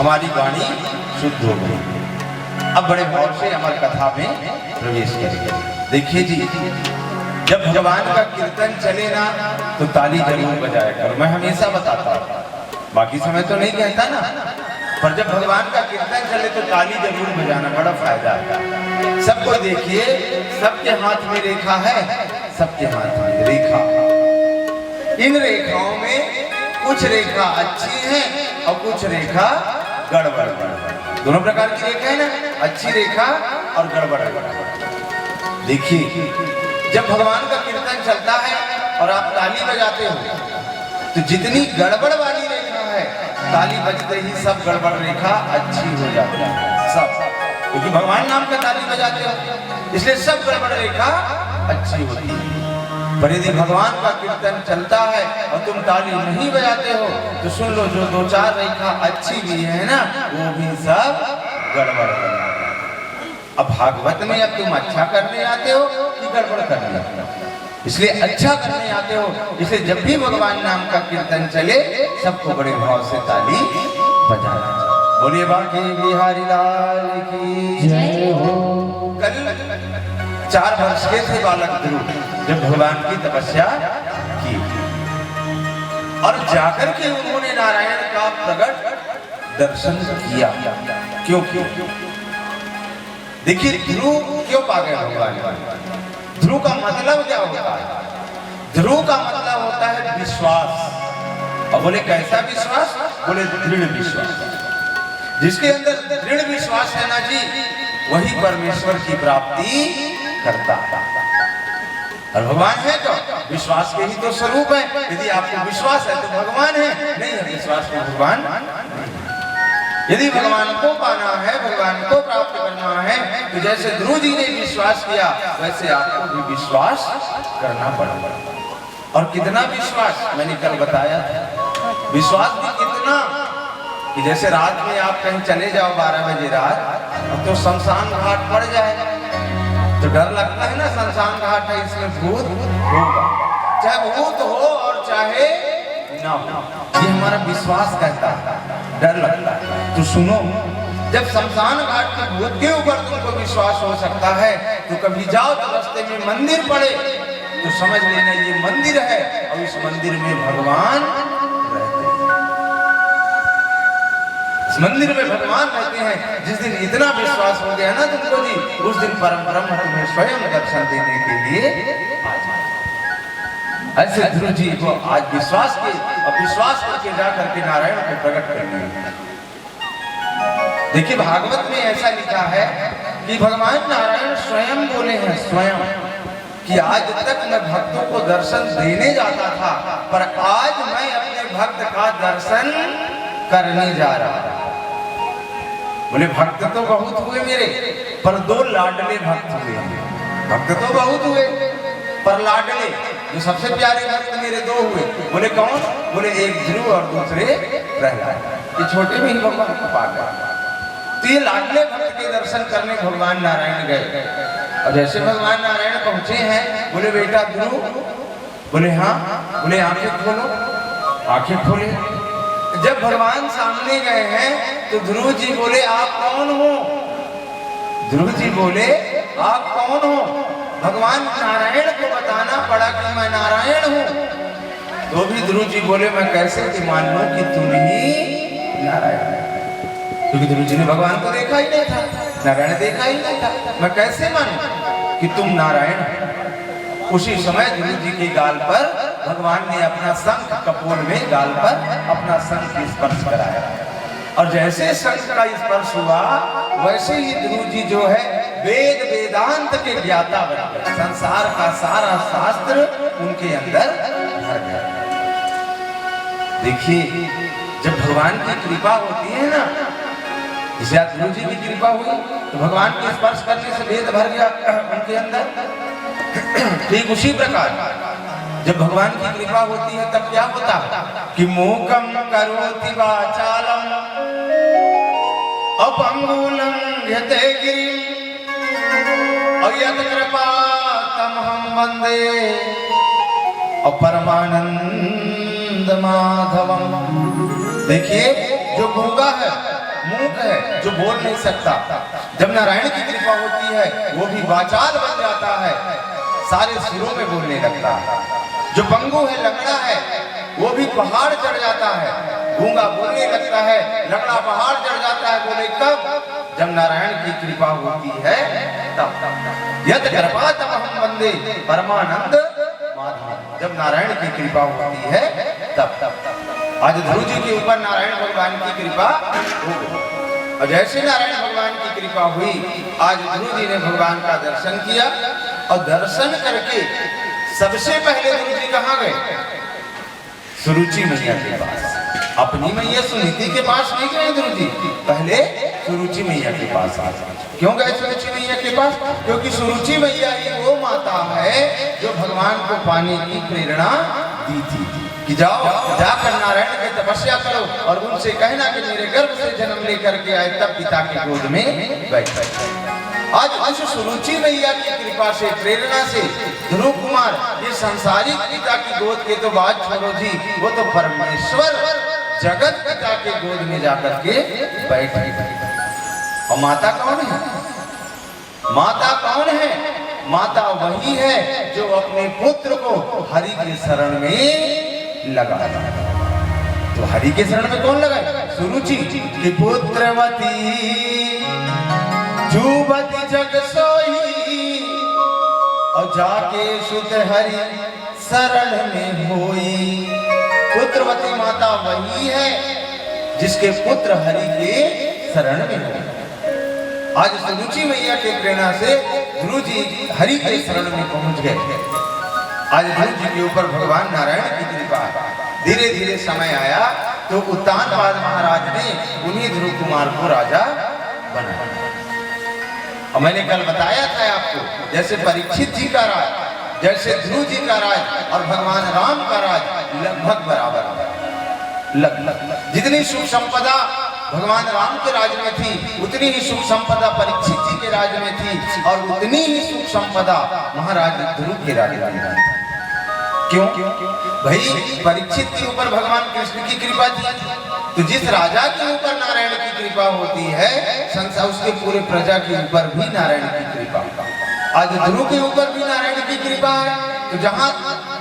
[SPEAKER 1] हमारी वाणी शुद्ध हो गई। अब बड़े भाव से अमर कथा में प्रवेश करेंगे। देखिए जी, जब भगवान का कीर्तन चले ना तो ताली जरूर बजाया करो। मैं हमेशा बताता हूँ, बाकी समय तो नहीं कहता ना, पर जब भगवान का कीर्तन चले तो ताली जरूर बजाना, बड़ा फायदा है। सबको देखिए, सबके हाथ में रेखा है, सबके हाथ में रेखा। इन रेखाओं में कुछ रेखा अच्छी है और कुछ रेखा गड़बड़ है। दोनों प्रकार की रेखा है ना, अच्छी रेखा और गड़बड़ रेखा। देखिए, जब भगवान का कीर्तन चलता है और आप ताली बजाते हो तो जितनी गड़बड़ वाली रेखा है, ताली बजते ही सब गड़बड़ रेखा अच्छी हो जाती है, सब, क्योंकि भगवान नाम का ताली बजाते हो, इसलिए सब गड़बड़ रेखा अच्छी होती है। पर यदि भगवान का कीर्तन चलता है और तुम ताली नहीं बजाते हो तो सुन लो, जो दो चार रेखा अच्छी भी है ना, वो भी सब गड़बड़ है। अब भागवत में अब तुम अच्छा करने आते हो कि गड़बड़ करने आते हो? इसलिए अच्छा करने आते हो, इसलिए जब भी भगवान नाम का कीर्तन चले सबको बड़े भाव से ताली बजाना। बोलिए बांके बिहारी लाल की
[SPEAKER 3] जय हो।
[SPEAKER 1] कल 4 वर्ष के थे बालक ध्रुव, जब भगवान की तपस्या की और जाकर के उन्होंने नारायण का प्रकट दर्शन किया। क्यों? देखिए, ध्रुव क्यों पा गए भगवान? ध्रुव का मतलब क्या होता है? ध्रुव का मतलब होता है विश्वास। और बोले कैसा विश्वास? बोले दृढ़ विश्वास। जिसके अंदर दृढ़ विश्वास है ना जी, वही परमेश्वर की प्राप्ति करता है। और भगवान है तो विश्वास के ही तो स्वरूप है। यदि आपको विश्वास है तो भगवान है, नहीं है विश्वास में भगवान नहीं। यदि भगवान को पाना है, भगवान को प्राप्त करना है, तो जैसे ध्रुव जी ने विश्वास किया वैसे आपको भी विश्वास करना पड़ेगा। और कितना विश्वास मैंने कल बताया था। विश्वास भी कितना कि जैसे रात में आप कहीं चले जाओ 12 बजे रात, तो शमशान घाट पड़ जाए तो डर लगता है ना, शमशान घाट है, इसमें भूत होगा। चाहे भूत हो और चाहे ना हो, ये हमारा विश्वास कहता है, डर लगता है। तो सुनो, जब शमशान घाट के भूत के ऊपर तुमको विश्वास हो सकता है तो कभी जाओ तो रास्ते में मंदिर पड़े तो समझ लेना ये मंदिर है और इस मंदिर में भगवान रहते हैं। इस मंदिर में भगवान रहते हैं। जिस दिन इतना विश्वास हो गया ना तुमको जी, उस दिन परम ब्रह्म तुम्हें स्वयं दर्शन देने के लिए आ जाए। ऐसे ध्रुव जी को आज विश्वास के और विश्वास करके जा करके नारायण को प्रकट करने। देखिए, भागवत में ऐसा लिखा है कि भगवान नारायण स्वयं बोले हैं, स्वयं, कि आज तक मैं भक्तों को दर्शन देने जाता था, पर आज मैं अपने भक्त का दर्शन करने जा रहा हूं। बोले भक्त तो बहुत हुए मेरे, पर 2 लाडले भक्त हुए। भक्त तो बहुत हुए पर लाडले, जो सबसे प्यारे भक्त मेरे 2 हुए। बोले कौन? बोले एक ध्रुव और दूसरे प्रहलाद। ये छोटे में ही भगवान को पा गए। तो ये लाडले भक्त के दर्शन करने भगवान नारायण गए। और जैसे भगवान नारायण पहुंचे हैं, बोले बेटा ध्रुव, बोले हाँ, बोले आंखें खोलो। आंखें खोले। जब भगवान सामने गए हैं तो ध्रुव जी बोले आप कौन हो? ध्रुव जी बोले आप कौन हो? भगवान नारायण को बताना पड़ा कि मैं नारायण हूं। तो भी ध्रुव जी बोले मैं कैसे कि मान लूं कि तुम ही नारायण है, क्योंकि ध्रुव जी ने भगवान को देखा ही नहीं था, नारायण देखा ही नहीं था। मैं कैसे मानूं कि तुम नारायण हो? उसी समय ध्रुव जी के गाल पर भगवान ने अपना शंख, कपोल में गाल पर अपना शंख स्पर्श कराया। और जैसे शंख का स्पर्श हुआ वैसे ही ध्रुव जी जो है वेद वेदांत के ज्ञाता बन गए। संसार का सारा शास्त्र उनके अंदर भर गया। देखिए, जब भगवान की कृपा होती है ना, जैसे ध्रुव जी की कृपा हुई तो भगवान के स्पर्श करने से वेद भर गया उनके अंदर। ठीक उसी प्रकार जब भगवान की कृपा होती है तब क्या होता है कि मूकम करोति वाचालम अपंगुलम यते गिरिम अयत कृपा तमहम वंदे अपरमानंद माधवम। देखिए, जो गूंगा है मूक है, जो बोल नहीं सकता। जब नारायण की कृपा होती है वो भी वाचाल बन जाता है, सारे सुरों में बोलने लगता है। जो पंगु है, लंगड़ा है, वो भी पहाड़ चढ़ जाता है, गूंगा बोलने लगता है, लंगड़ा पहाड़ चढ़ जाता है। बोले कब? जब नारायण की कृपा होती है तब। यद कृपा तब हम वंदे परमानंद माधव। जब नारायण की कृपा होती है तब। आज ध्रुव जी के ऊपर नारायण भगवान की कृपा हो गई, और जैसे नारायण भगवान की कृपा हुई, आज ध्रुव जी ने भगवान का दर्शन किया, और दर्शन करके सबसे पहले ध्रुव जी कहाँ गए? सुरुचि मैया के पास। अपनी मैया सुनीति के पास नहीं गए ध्रुव जी, पहले सुरुचि मैया के पास आ गए। क्यों गए सुरुचि मैया के पास? क्योंकि सुरुचि मैया ही वो माता है जो भगवान को पाने की प्रेरणा दी थी कि जाओ जाकर नारायण की तपस्या करो और उनसे कहना कि मेरे गर्भ से जन्म लेकर के आए, तब पिता की गोद में बैठ गए। आज उस सुरुचि मैया की कृपा से, प्रेरणा से ध्रुव कुमार ये सांसारिक पिता की गोद के तो बात छोड़ो जी, वो तो परमेश्वर जगत पिता के गोद में जाकर के बैठ गए। और माता कौन है? माता कौन है? माता वही है जो अपने पुत्र को हरि के शरण में लगाया। तो हरि के शरण में कौन लगाए? सुरुचि की पुत्रवती जुबती जग सोई, और जाके सुत हरि शरण में होई। पुत्रवती माता वही है जिसके पुत्र हरि के शरण में हुए। आज सुरुचि मैया के प्रेरणा से ध्रुव जी हरि के शरण में पहुंच गए। आज ध्रुव जी के ऊपर भगवान नारायण की कृपा है। धीरे धीरे समय आया तो उत्तानपाद महाराज ने उन्हीं ध्रुव कुमार को राजा बनाया। और मैंने कल बताया था आपको, जैसे परीक्षित जी का राज, जैसे ध्रुव जी का राज और भगवान राम का राज लगभग बराबर है। जितनी सुख संपदा भगवान राम के राज में थी, उतनी ही सुख संपदा परीक्षित जी के राज में थी, और उतनी ही सुख संपदा महाराज ध्रुव के राज में थी। क्यों? भाई परीक्षित के ऊपर भगवान कृष्ण की कृपा थी, तो जिस राजा के ऊपर नारायण की कृपा होती है, संसार उसके पूरे प्रजा के ऊपर भी नारायण की कृपा। आज ध्रुव के ऊपर भी नारायण की कृपा है। तो जहाँ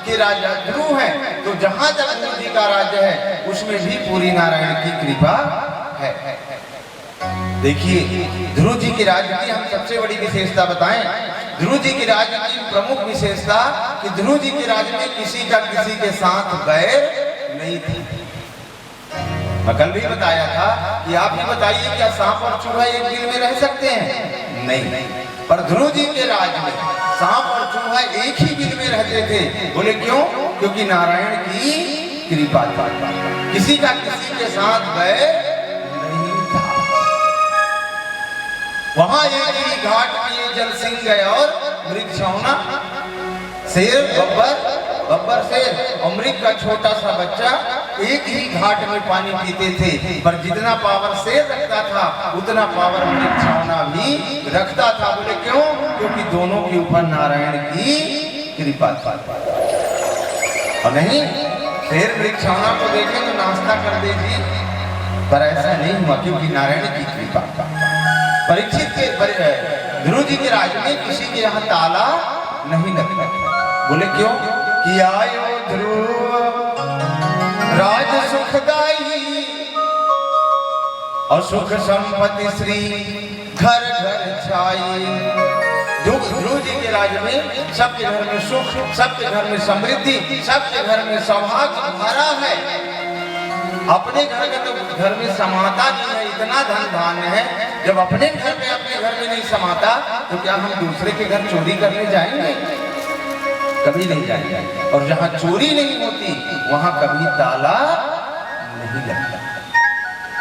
[SPEAKER 1] के राजा ध्रुव है, तो जहाँ तक ध्रुव जी का राज्य है उसमें भी पूरी नारायण की कृपा है। देखिए ध्रुव जी के राज्य की हम सबसे बड़ी विशेषता बताएं। ध्रुव जी के राज्य की प्रमुख विशेषता कि ध्रुव जी के राज्य में किसी का किसी के साथ बैर नहीं थी। मैं कल भी बताया था कि आप ही बताइए क्या सांप और चूहा एक बिल में रह सकते हैं? नहीं। पर ध्रुव जी के राज्य में सांप और चूहा एक ही बिल में रहते थे। बोले क्यों? क्योंकि नारायण की कृपा थी। किसी का किसी के साथ बैर नहीं था। वहां एक ही घाट पे जल सिंह गए और मृगछौना, शेर, बब्बर शेर और मृग का छोटा सा बच्चा एक ही घाट में पानी पीते थे। पर जितना पावर शेर रखता था उतना पावर मृगछौना भी रखता था। बोले क्यों? क्योंकि दोनों के ऊपर नारायण की कृपा थी। और नहीं, शेर मृगछौना को देखे तो नाश्ता कर देगी, पर ऐसा नहीं हुआ क्योंकि नारायण की कृपा। परीक्षित के ध्रुव जी के राज्य में किसी के यहाँ ताला नहीं लगता। बोले क्यों? कि आयो ध्रुव राज सुखदाई और सुख संपत्ति श्री घर घर छाई। ध्रुव जी के राज्य में सबके घर में सुख, सबके घर में समृद्धि, सबके घर में सौभाग्य भरा है। अपने घर का तो घर में समाता नहीं है, इतना धन धान्य है। जब अपने घर में अपने घर में नहीं समाता तो क्या हम दूसरे के घर चोरी करने जाएंगे? कभी नहीं जाएंगे। और जहाँ चोरी नहीं होती वहाँ कभी ताला नहीं लगता।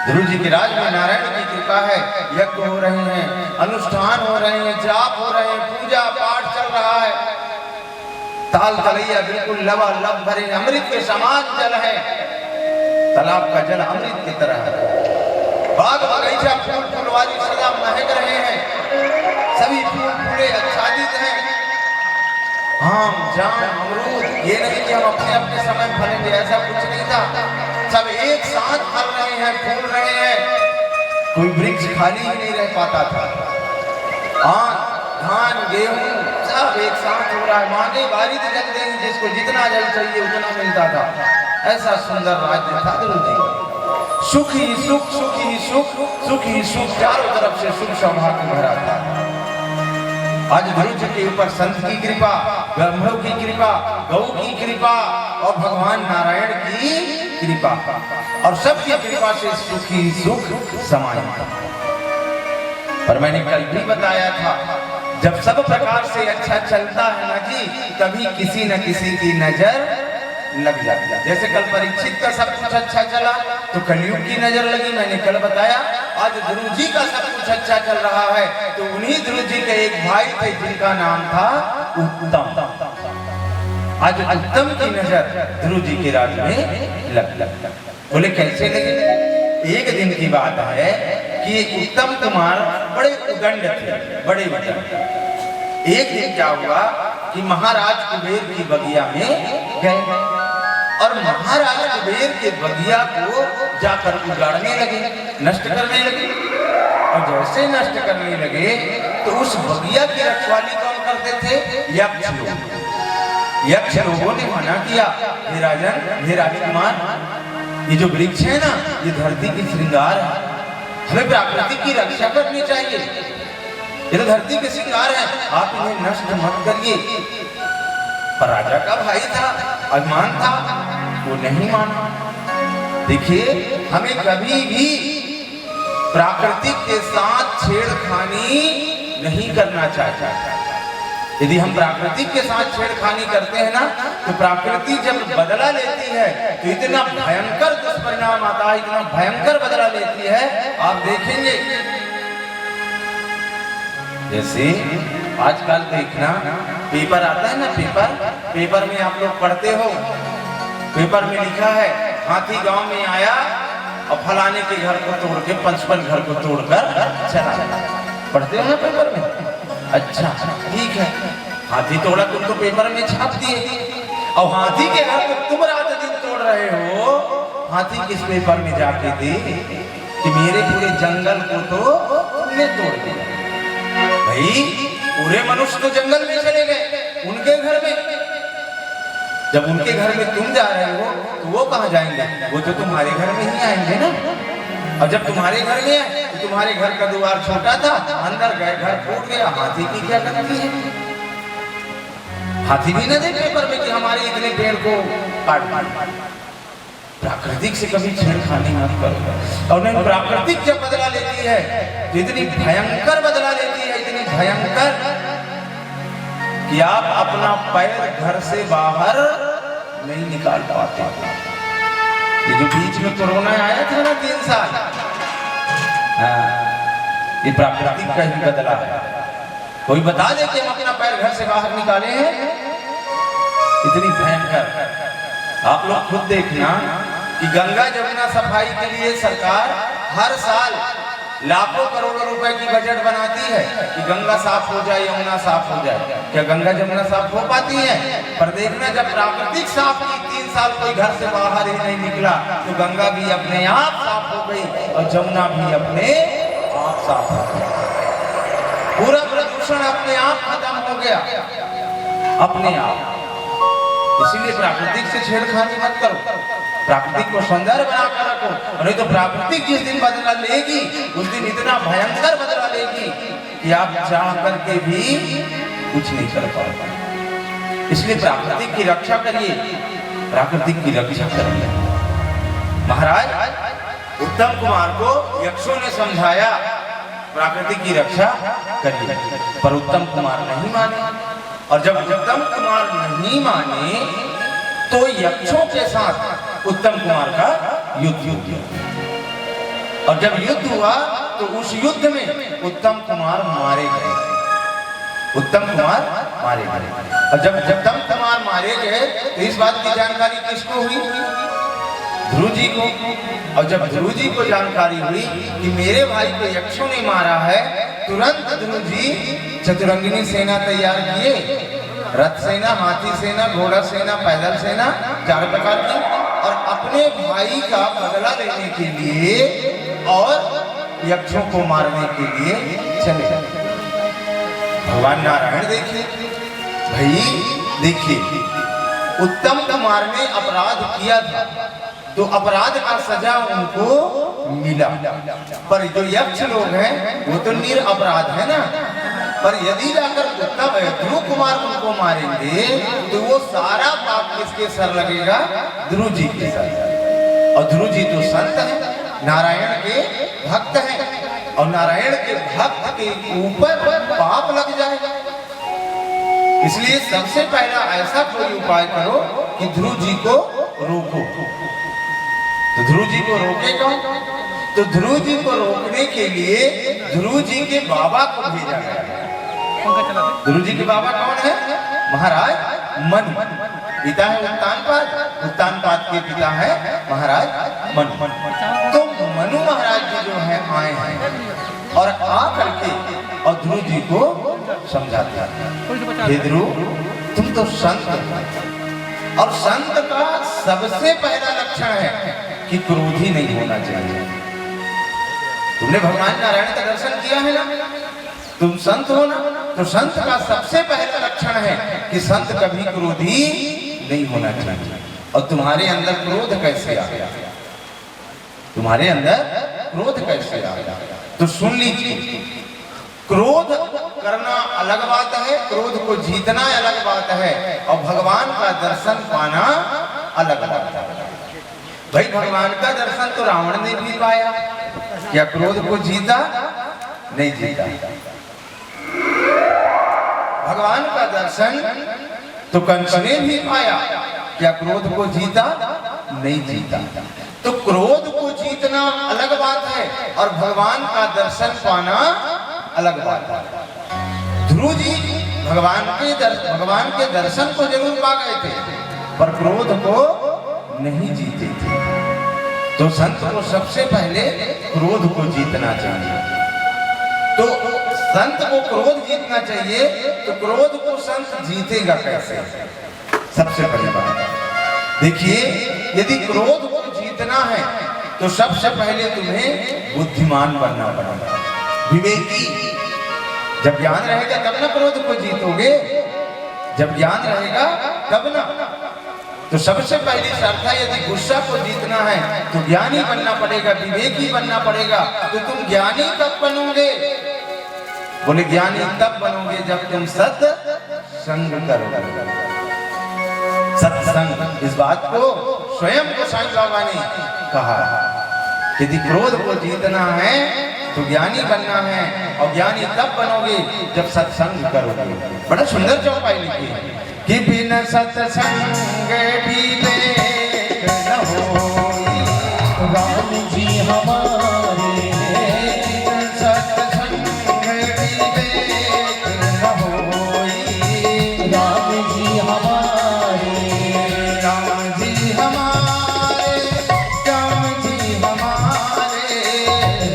[SPEAKER 1] ध्रुव जी के राज में नारायण की कृपा है। यज्ञ हो रहे हैं, अनुष्ठान हो रहे हैं, जाप हो रहे हैं, पूजा पाठ चल रहा है। ताल तलैया बिल्कुल लबालब भरे अमृत के समान जल है। तालाब का जल अमृत की तरह है। बाग बगीचा फूल फुलवारी सदा महक रहे हैं। सभी फूल फूले आच्छादित हैं। आम, जाम, अमरूद, ये नहीं कि हम अपने अपने समय फलेंगे, ऐसा कुछ नहीं था। सब एक साथ फल रहे हैं, फूल रहे हैं। कोई वृक्ष खाली ही नहीं रह पाता था। धान गेहूं सब एक साथ हो रहा है, मांगे बारी तो जल देंगे, जिसको जितना जल चाहिए उतना मिलता था। ऐसा सुंदर राज्य था ध्रुव जी का। सुख ही सुख, सुख ही सुख, सुख ही सुख, चारों तरफ से सुख सौभाग्य भरा था। आज ध्रुव जी के ऊपर संत की कृपा, ब्रह्मों की कृपा, गौ की कृपा और भगवान नारायण की कृपा और सबकी कृपा से सुख ही सुख समाया। पर मैंने कल भी बताया था, जब सब प्रकार से अच्छा चलता है ना जी, तभी किसी न किसी की नजर लग जाती है। जैसे कल परीक्षित का सब कुछ अच्छा चला तो कलयुग की नजर लगी, मैंने कल बताया। आज ध्रुव जी का सब कुछ अच्छा चल रहा है तो उन्हीं ध्रुव जी के एक भाई थे जिनका नाम था उत्तम। आज उत्तम की नजर ध्रुव जी के राज में लग बोले कैसे लगे? एक दिन की बात है कि उत्तम कुमार बड़े उदंड थे, बड़े उदंड। एक दिन क्या हुआ कि महाराज कुबेर की बगिया में गए और महाराज कुबेर के बगिया को जाकर उजाड़ने लगे, नष्ट करने लगे। और जैसे नष्ट करने लगे तो उस बगिया की रखवाली कौन करते थे? यक्ष लोग। यक्ष लोगों ने मना किया, हे राजन, हे राजकुमार, ये जो वृक्ष है ना, ये धरती की श्रृंगार है, हमें प्रकृति की रक्षा करनी चाहिए। ये तो धरती के श्रृंगार है, आप इन्हें नष्ट मत करिए। पर राजा का भाई था, अभिमान था, वो नहीं माना। देखिए, हमें कभी भी प्रकृति के साथ छेड़खानी नहीं करना चाहिए। यदि हम प्रकृति के साथ छेड़खानी करते हैं ना, तो प्रकृति जब बदला लेती है तो इतना भयंकर दुष्परिणाम आता है, इतना भयंकर बदला लेती है, आप देखेंगे। जैसे आजकल देखना, पेपर आता है ना, पेपर में आप लोग पढ़ते हो, पेपर में लिखा है हाथी गांव में आया और फलाने के घर को तोड़ के 55 घर को तोड़कर चला। पढ़ते हो ना पेपर में? अच्छा ठीक है, हाथी तोड़ा तुम तो पेपर में छाप दिए, और हाथी के घर को तुम रात दिन तोड़ रहे हो। हाथी किस पेपर में जाके दे कि मेरे पूरे जंगल को तो तुमने तोड़ दिया? भाई पूरे मनुष्य तो जंगल में चले गए, उनके घर में। जब उनके घर में तुम जा रहे हो तो वो कहाँ जाएंगे? वो तो तुम्हारे घर में ही आएंगे ना। और जब तुम्हारे घर में आए तो तुम्हारे घर का द्वार छोटा था, अंदर गए, घर फूट गया। हाथी की क्या करनी है? हाथी भी न दे पेपर में कि हमारे इतने पेड़ को काट काट। प्राकृतिक से कभी छेड़खानी मत करो। और नहीं, प्राकृतिक जब बदला लेती है तो इतनी भयंकर बदला लेती है, इतनी भयंकर कि आप अपना पैर घर से बाहर नहीं निकाल पाते। ये जो बीच में कोरोना आया था ना 3 साल, ये प्राकृतिक का ही बदला है। कोई बता दे कि हम अपना पैर घर से बाहर निकाले हैं? इतनी भयंकर। आप लोग खुद देखना कि गंगा जमुना सफाई के लिए सरकार हर साल लाखों करोड़ों रुपए की बजट बनाती है कि गंगा साफ हो जाए, यमुना साफ हो जाए। क्या गंगा जमुना साफ हो पाती है? पर देखना, जब प्राकृतिक साफ की 3 साल कोई घर से बाहर ही नहीं निकला तो गंगा भी अपने आप साफ हो गई और जमुना भी अपने आप साफ हो गई। पूरा प्रदूषण अपने आप खत्म हो गया, अपने आप। इसीलिए प्राकृतिक से छेड़खानी मत करो, प्राकृतिक को सुंदर बनाकर रखो। नहीं तो प्राकृतिक जिस दिन बदला लेगी उस दिन इतना भयंकर बदला लेगी कि आप चाह करके भी कुछ नहीं कर पाओगे। इसलिए प्राकृतिक की रक्षा करिए, प्राकृतिक की रक्षा करिए। महाराज उत्तम कुमार को यक्षों ने समझाया प्राकृतिक की रक्षा करिए, पर उत्तम कुमार नहीं माने। और जब उत्तम कुमार नहीं माने तो यक्षों के साथ उत्तम कुमार का युद्ध हुआ। और जब युद्ध हुआ तो उस युद्ध में उत्तम कुमार मारे गए। उत्तम कुमार मारे गए। और जब उत्तम कुमार मारे गए तो इस बात की जानकारी किसको हुई? ध्रुव जी को। और जब ध्रुव जी को जानकारी हुई कि मेरे भाई को यक्षों ने मारा है, तुरंत ध्रुव जी चतुरंगिनी सेना तैयार किए। रथ सेना, हाथी सेना, घोड़ा सेना, पैदल सेना, 4 प्रकार की। और अपने भाई का बदला लेने के लिए और यक्षों को मारने के लिए चले। भगवान नारायण देखिए, भाई देखिए, उत्तम कुमार ने अपराध किया था तो अपराध का सजा उनको मिला, पर जो यक्ष लोग हैं वो तो निरपराध है ना। पर यदि जाकर उत्तम ध्रुव कुमार उनको मारेंगे तो वो सारा पाप किसके सर लगेगा? ध्रुव जी के सर। और ध्रुव जी तो संत है, नारायण के भक्त हैं, और नारायण के भक्त के ऊपर पाप लग जाएगा। इसलिए सबसे पहला ऐसा कोई उपाय करो कि ध्रुव जी को रोको। तो ध्रुव जी को रोके कौन? तो ध्रुव जी को रोकने के लिए ध्रुव जी के बाबा को भेजा गया। ध्रुव जी के बाबा कौन है? महाराज मनु। पिता है उत्तानपाद, उत्तानपाद के पिता है महाराज मनु। तो मनु महाराज जी जो है आए हैं और आ करके और ध्रुव जी को समझाते हैं, हे ध्रुव तुम तो संत हो, और संत का सबसे पहला लक्षण है कि क्रोधी नहीं होना चाहिए। तुमने भगवान नारायण का दर्शन किया है ना, तुम संत हो ना, तो संत का सबसे पहला लक्षण है कि संत कभी क्रोधी नहीं होना चाहिए। और तुम्हारे अंदर क्रोध कैसे आ गया? तुम्हारे अंदर क्रोध कैसे आ गया? तो सुन लीजिए, क्रोध करना अलग बात है, क्रोध को जीतना अलग बात है, और भगवान का दर्शन पाना अलग बात है। भाई भगवान का दर्शन तो रावण ने भी पाया, क्या क्रोध को जीता? नहीं जीता। भगवान का दर्शन तो कंस ने भी पाया, क्या क्रोध को जीता? नहीं जीता। तो क्रोध को जीतना अलग बात है और भगवान का दर्शन पाना अलग बात है। ध्रुव जी भगवान के दर्शन को जरूर पा गए थे, पर क्रोध को नहीं जीते थे। तो संत को सबसे पहले क्रोध को जीतना चाहिए। तो संत को क्रोध जीतना चाहिए, तो क्रोध को संत जीतेगा कैसे? सबसे पहली बात देखिए, यदि क्रोध को जीतना है तो सबसे पहले तुम्हें बुद्धिमान बनना पड़ेगा, विवेकी। जब ज्ञान रहेगा तब ना क्रोध को जीतोगे, जब ज्ञान रहेगा तब ना। तो सबसे पहली शर्त है, यदि गुस्सा को जीतना है तो ज्ञानी बनना पड़ेगा, विवेकी बनना पड़ेगा। तो तुम ज्ञानी कब बनोगे? बोले ज्ञानी तब बनोगे जब तुम सत्संग करोगे। सत्संग, इस बात को स्वयं गोसाई बाबा ने कहा, यदि क्रोध को जीतना है तो ज्ञानी बनना है, और ज्ञानी तब बनोगे जब सत्संग करोगे। बड़ा सुंदर चौपाई लिखी है कि बिना सत्संग विवेक न होई,
[SPEAKER 3] राम जी हमारे,
[SPEAKER 1] बिना सत्संग विवेक न होई,
[SPEAKER 3] राम जी हमारे,
[SPEAKER 1] राम जी हमारे, श्याम जी हमारे,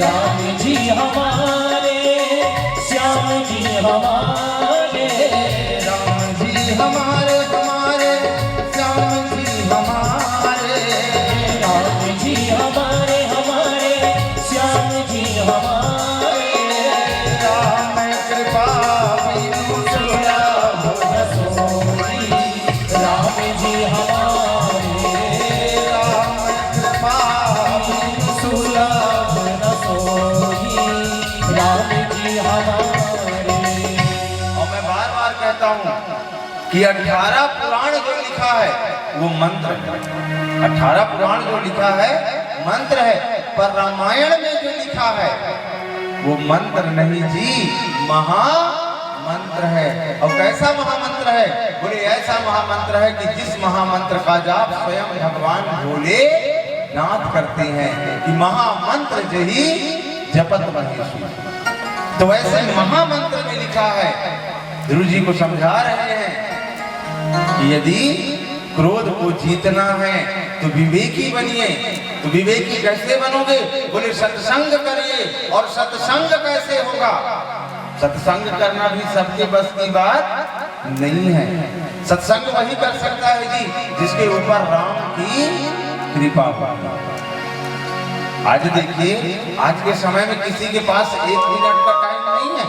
[SPEAKER 3] राम जी हमारे, श्याम जी हमारे,
[SPEAKER 1] राम जी हमारे, हमारे श्याम जी हमारे,
[SPEAKER 3] राम जी हमारे, हमारे श्याम जी हमारे,
[SPEAKER 1] राम कृपा बिनु सुलभ न सोई,
[SPEAKER 3] राम जी हमारे,
[SPEAKER 1] राम कृपा बिनु
[SPEAKER 3] सुलभ न सोई, राम जी हमारे।
[SPEAKER 1] और मैं बार बार कहता हूँ कि 18 पुराण जो लिखा है वो मंत्र है। 18 पुराण जो लिखा है मंत्र है, पर रामायण में जो लिखा है वो मंत्र नहीं जी, महामंत्र है। और कैसा महामंत्र है? बोले ऐसा महामंत्र है कि जिस महामंत्र का जाप स्वयं भगवान भोले नाथ करते हैं कि महामंत्र जही जपत महेश्वर। तो वैसे महामंत्र में लिखा है, ध्रुव जी को समझा रहे हैं कि यदि क्रोध को जीतना है तो विवेकी बनिए। तो विवेकी कैसे बनोगे? बोले सत्संग करिए। और सत्संग कैसे होगा? सत्संग करना भी सबके बस की बात नहीं है। सत्संग वही कर सकता है जी जिसके ऊपर राम की कृपा हो। आज देखिए, आज के समय में किसी के पास 1 मिनट का टाइम नहीं है,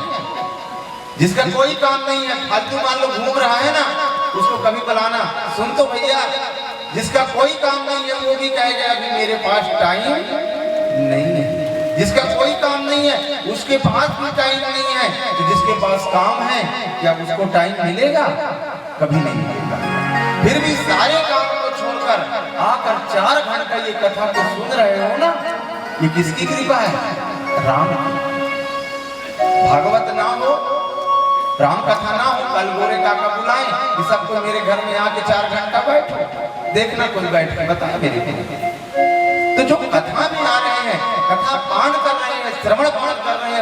[SPEAKER 1] जिसका कोई काम नहीं है, फालतू मान लो घूम रहा है ना, उसको कभी बुलाना, सुन तो भैया, जिसका कोई काम नहीं है वो भी कहेगा कि मेरे पास टाइम नहीं है। जिसका कोई काम नहीं है उसके पास भी टाइम नहीं है, तो जिसके पास काम है क्या उसको टाइम मिलेगा? कभी नहीं मिलेगा। फिर भी सारे काम को छोड़कर आकर 4 घंटा ये कथा को सुन रहे हो ना, ये किसकी कृपा है? राम की। भागवत ना हो, राम कथा ना हो, कल गोरे काका बुलाएं कि सबको मेरे घर में आके 4 घंटा बैठो, देखना कोई बैठ के बता मेरे को। तो जो कथा में आ रहे हैं, कथा पाठ कर रहे हैं, श्रवण पाठ कर रहे हैं,